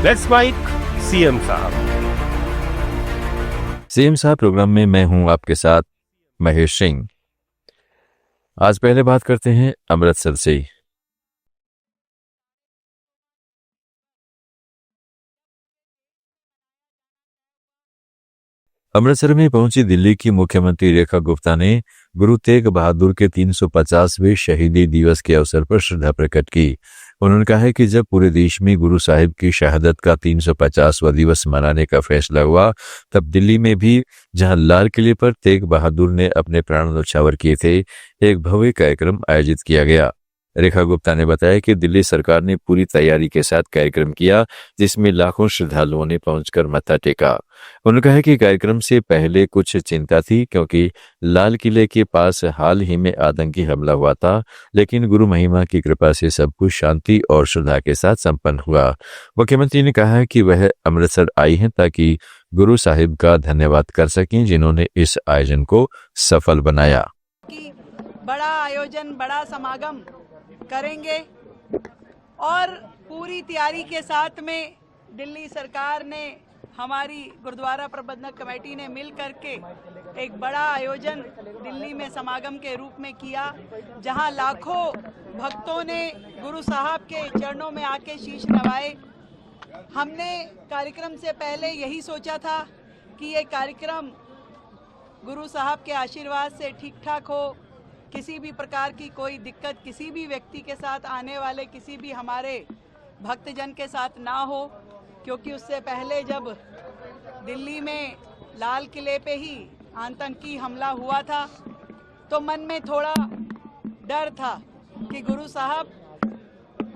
Let's mic CM साहब। CM साहब programme में मैं हूं आपके साथ महेश सिंह। आज पहले बात करते हैं अमृतसर से। अमृतसर में पहुंची दिल्ली की मुख्यमंत्री रेखा गुप्ता ने गुरु तेग बहादुर के 350वें शहीदी दिवस के अवसर पर श्रद्धा प्रकट की। उन्होंने कहा है कि जब पूरे देश में गुरु साहिब की शहादत का 350वां दिवस मनाने का फैसला हुआ, तब दिल्ली में भी, जहां लाल किले पर तेग बहादुर ने अपने प्राण न्यौछावर किए थे, एक भव्य कार्यक्रम आयोजित किया गया। रेखा गुप्ता ने बताया कि दिल्ली सरकार ने पूरी तैयारी के साथ कार्यक्रम किया, जिसमें लाखों श्रद्धालुओं ने पहुंचकर मत्था टेका। उन्होंने कहा कि कार्यक्रम से पहले कुछ चिंता थी, क्योंकि लाल किले के पास हाल ही में आतंकी हमला हुआ था, लेकिन गुरु महिमा की कृपा से सब कुछ शांति और श्रद्धा के साथ संपन्न हुआ। मुख्यमंत्री ने कहा कि वह अमृतसर आई हैं ताकि गुरु साहिब का धन्यवाद कर सकें, जिन्होंने इस आयोजन को सफल बनाया। बड़ा आयोजन, बड़ा समागम करेंगे और पूरी तैयारी के साथ में दिल्ली सरकार ने, हमारी गुरुद्वारा प्रबंधक कमेटी ने मिल करके एक बड़ा आयोजन दिल्ली में समागम के रूप में किया, जहां लाखों भक्तों ने गुरु साहब के चरणों में आके शीश नवाए। हमने कार्यक्रम से पहले यही सोचा था कि ये कार्यक्रम गुरु साहब के आशीर्वाद से ठीक ठाक हो, किसी भी प्रकार की कोई दिक्कत किसी भी व्यक्ति के साथ, आने वाले किसी भी हमारे भक्तजन के साथ ना हो, क्योंकि उससे पहले जब दिल्ली में लाल किले पे ही आतंकी हमला हुआ था, तो मन में थोड़ा डर था कि गुरु साहब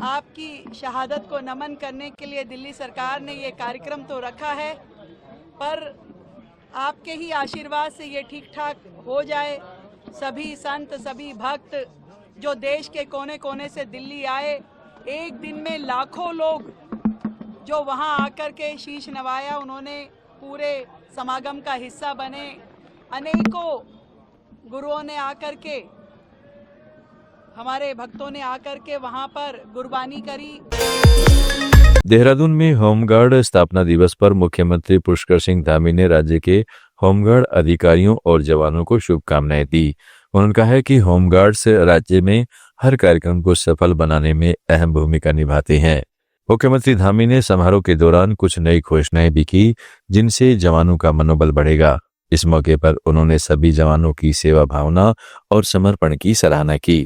आपकी शहादत को नमन करने के लिए दिल्ली सरकार ने ये कार्यक्रम तो रखा है, पर आपके ही आशीर्वाद से ये ठीक ठाक हो जाए। सभी संत, सभी भक्त जो देश के कोने कोने से दिल्ली आए, एक दिन में लाखों लोग जो वहां आकर के शीश नवाया, उन्होंने पूरे समागम का हिस्सा बने। अनेकों गुरुओं ने आकर के, हमारे भक्तों ने आकर के वहां पर गुरबानी करी। देहरादून में होमगार्ड स्थापना दिवस पर मुख्यमंत्री पुष्कर सिंह धामी ने राज्य के होमगार्ड अधिकारियों और जवानों को शुभकामनाएं दी। उन्होंने कहा है कि होमगार्ड्स राज्य में हर कार्यक्रम को सफल बनाने में अहम भूमिका निभाते हैं। मुख्यमंत्री धामी ने समारोह के दौरान कुछ नई घोषणाएं भी की, जिनसे जवानों का मनोबल बढ़ेगा। इस मौके पर उन्होंने सभी जवानों की सेवा भावना और समर्पण की सराहना की।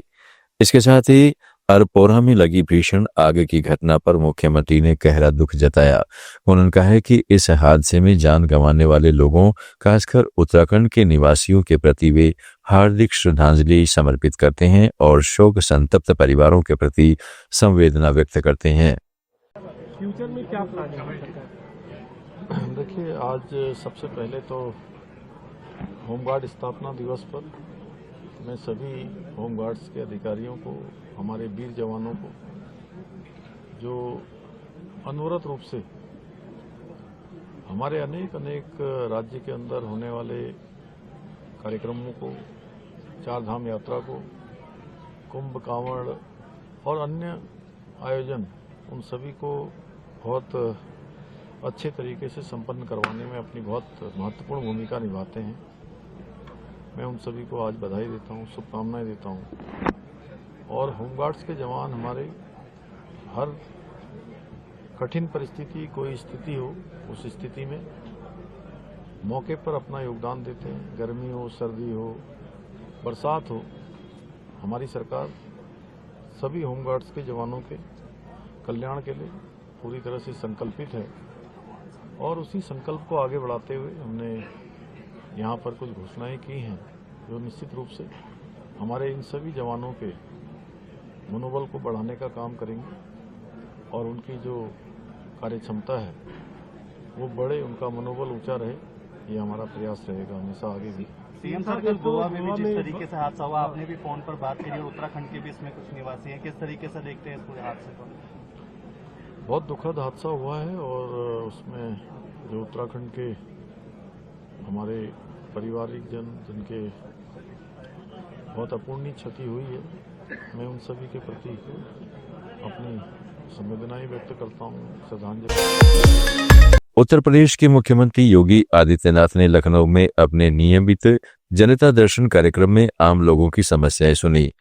इसके साथ ही अरपोरा में लगी भीषण आग की घटना पर मुख्यमंत्री ने गहरा दुख जताया। उन्होंने कहा है कि इस हादसे में जान गंवाने वाले लोगों, खासकर उत्तराखंड के निवासियों के प्रति वे हार्दिक श्रद्धांजलि समर्पित करते हैं और शोक संतप्त परिवारों के प्रति संवेदना व्यक्त करते हैं। फ्यूचर में क्या प्लान है? देखिए, आज सबसे पहले तो होमगार्ड स्थापना दिवस पर मैं सभी होमगार्ड्स के अधिकारियों को, हमारे वीर जवानों को, जो अनवरत रूप से हमारे अनेक राज्य के अंदर होने वाले कार्यक्रमों को, चार धाम यात्रा को, कुंभ, कांवड़ और अन्य आयोजन, उन सभी को बहुत अच्छे तरीके से संपन्न करवाने में अपनी बहुत महत्वपूर्ण भूमिका निभाते हैं। मैं उन सभी को आज बधाई देता हूँ, शुभकामनाएं देता हूँ। और होमगार्ड्स के जवान हमारे हर कठिन परिस्थिति, कोई स्थिति हो, उस स्थिति में मौके पर अपना योगदान देते हैं। गर्मी हो, सर्दी हो, बरसात हो, हमारी सरकार सभी होमगार्ड्स के जवानों के कल्याण के लिए पूरी तरह से संकल्पित है। और उसी संकल्प को आगे बढ़ाते हुए हमने यहाँ पर कुछ घोषणाएं की हैं, जो निश्चित रूप से हमारे इन सभी जवानों के मनोबल को बढ़ाने का काम करेंगे और उनकी जो कार्य क्षमता है वो बढ़े, उनका मनोबल ऊंचा रहे, ये हमारा प्रयास रहेगा हमेशा आगे भी। सीएम साहब, कल गोवा में भी जिस तरीके से हादसा हुआ, आपने भी फोन पर बात करी और उत्तराखंड के भी इसमें कुछ निवासी हैं, किस तरीके से देखते हैं इस पूरे हादसे को? बहुत दुखद हादसा हुआ है और उसमें जो उत्तराखंड के हमारे पारिवारिक जन, जिनके बहुत अपूर्णीय क्षति हुई है, मैं उन सभी के प्रति अपनी संवेदनाएं व्यक्त करता हूँ, श्रद्धांजलि। उत्तर प्रदेश के मुख्यमंत्री योगी आदित्यनाथ ने लखनऊ में अपने नियमित जनता दर्शन कार्यक्रम में आम लोगों की समस्याएं सुनी।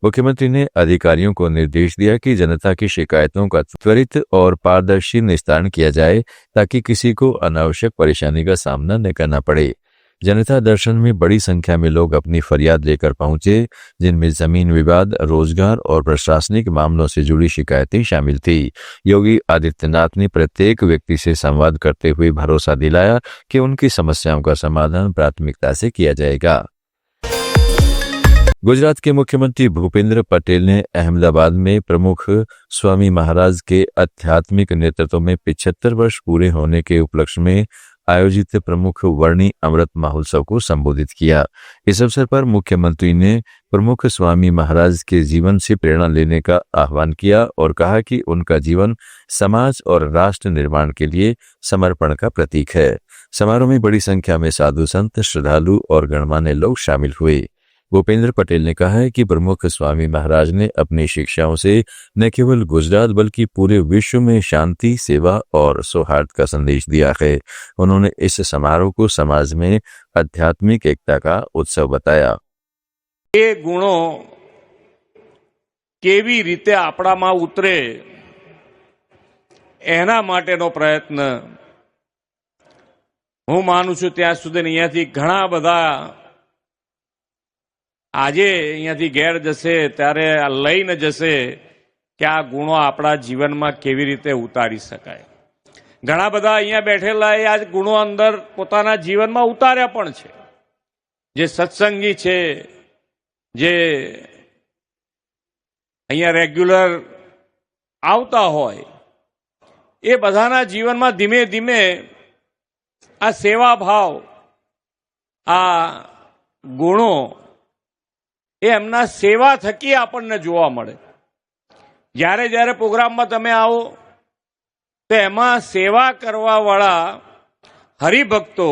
मुख्यमंत्री ने अधिकारियों को निर्देश दिया कि जनता की शिकायतों का त्वरित और पारदर्शी निस्तारण किया जाए ताकि किसी को अनावश्यक परेशानी का सामना न करना पड़े। जनता दर्शन में बड़ी संख्या में लोग अपनी फरियाद लेकर पहुंचे, जिनमें जमीन विवाद, रोजगार और प्रशासनिक मामलों से जुड़ी शिकायतें शामिल थी। योगी आदित्यनाथ ने प्रत्येक व्यक्ति से संवाद करते हुए भरोसा दिलाया कि उनकी समस्याओं का समाधान प्राथमिकता से किया जाएगा। गुजरात के मुख्यमंत्री भूपेंद्र पटेल ने अहमदाबाद में प्रमुख स्वामी महाराज के आध्यात्मिक नेतृत्व में 75 वर्ष पूरे होने के उपलक्ष्य में आयोजित प्रमुख वर्णी अमृत महोत्सव को संबोधित किया। इस अवसर पर मुख्यमंत्री ने प्रमुख स्वामी महाराज के जीवन से प्रेरणा लेने का आह्वान किया और कहा कि उनका जीवन समाज और राष्ट्र निर्माण के लिए समर्पण का प्रतीक है। समारोह में बड़ी संख्या में साधु संत, श्रद्धालु और गणमान्य लोग शामिल हुए। भूपेंद्र पटेल ने कहा है कि प्रमुख स्वामी महाराज ने अपनी शिक्षाओं से न केवल गुजरात बल्कि पूरे विश्व में शांति, सेवा और सौहार्द का संदेश दिया है। उन्होंने इस समारोह को समाज में आध्यात्मिक एकता का उत्सव बताया। ये गुणों केवी रीते आपणामां उतरे एना माटेनो प्रयत्न हूँ मानु छुं। त्यां सुधी अहींयाथी घणा बधा આજે અહીંયાથી ઘેર જશે ત્યારે આ લઈને જશે કે આ ગુણો આપણા જીવનમાં કેવી રીતે ઉતારી શકાય। ઘણા બધા અહીંયા બેઠેલા એ આ ગુણો અંદર પોતાના જીવનમાં ઉતાર્યા પણ છે। જે સત્સંગી છે, જે અહીંયા રેગ્યુલર આવતા હોય એ બધાના જીવનમાં ધીમે ધીમે આ સેવા ભાવ, આ ગુણો એ એમના સેવા થકી આપણને જોવા મળે। જ્યારે જ્યારે પ્રોગ્રામમાં તમે આવો તો એમાં સેવા કરવાવાળા હરિભક્તો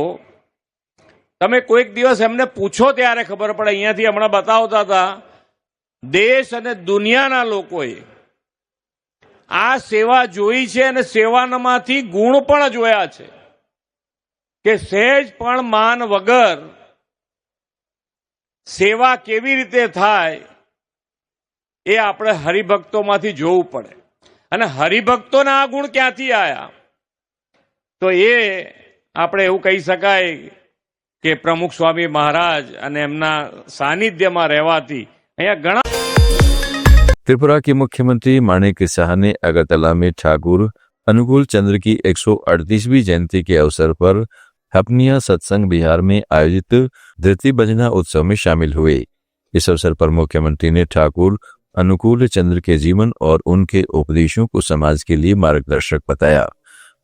તમે કોઈક દિવસ એમને પૂછો ત્યારે ખબર પડે। અહીંયાથી હમણાં બતાવતા હતા દેશ અને દુનિયાના લોકોએ આ સેવા જોઈ છે અને સેવામાંથી ગુણ પણ જોયા છે કે સહેજ પણ માન વગર સેવા કેવી રીતે થાય એ આપણે હરિભક્તોમાંથી જોવું પડે। અને હરિભક્તોના આ ગુણ ક્યાંથી આયા તો એ આપણે એવું કહી શકાય કે પ્રમુખ સ્વામી महाराज અને એમના સાનિધ્યમાં રહેવાથી અહીંયા ઘણા। त्रिपुरा के मुख्यमंत्री माणिक साह ने अगरतला में ठाकुर अनुकूल चंद्र की 138वीं जयंती के अवसर पर हपनिया सत्संग बिहार में आयोजित धृति भजना उत्सव में शामिल हुए। इस अवसर पर मुख्यमंत्री ने ठाकुर अनुकूल चंद्र के जीवन और उनके उपदेशों को समाज के लिए मार्गदर्शक बताया।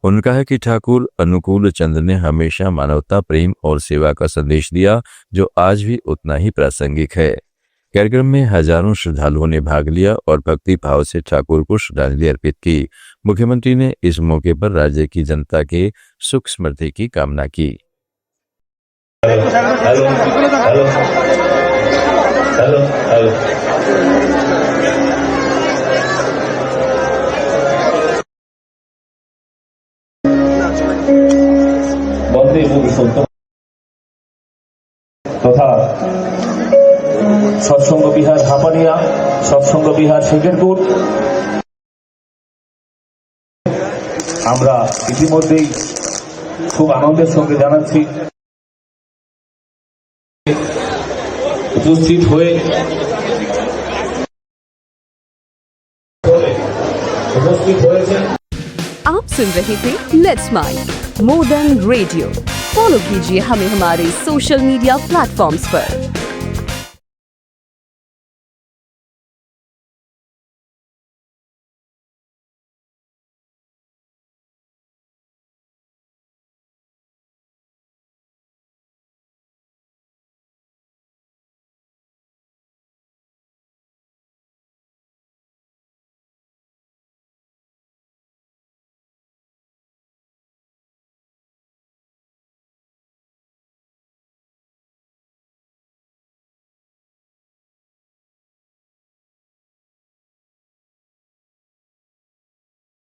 उन्होंने कहा कि ठाकुर अनुकूल चंद्र ने हमेशा मानवता, प्रेम और सेवा का संदेश दिया जो आज भी उतना ही प्रासंगिक है। कार्यक्रम में हजारों श्रद्धालुओं ने भाग लिया और भक्ति भाव से ठाकुर को श्रद्धांजलि अर्पित की। मुख्यमंत्री ने इस मौके पर राज्य की जनता के सुख समृद्धि की कामना की। तथा सत्संग बिहार हापानिया, सत्संग बिहार शेखरपुर আমরা ইতিমধ্যেই খুব আনন্দের সঙ্গে জানাচ্ছি উপস্থিত হয়ে आप सुन रहे थे let's mind more than radio. Follow कीजिए हमें हमारे सोशल मीडिया प्लेटफॉर्म्स पर।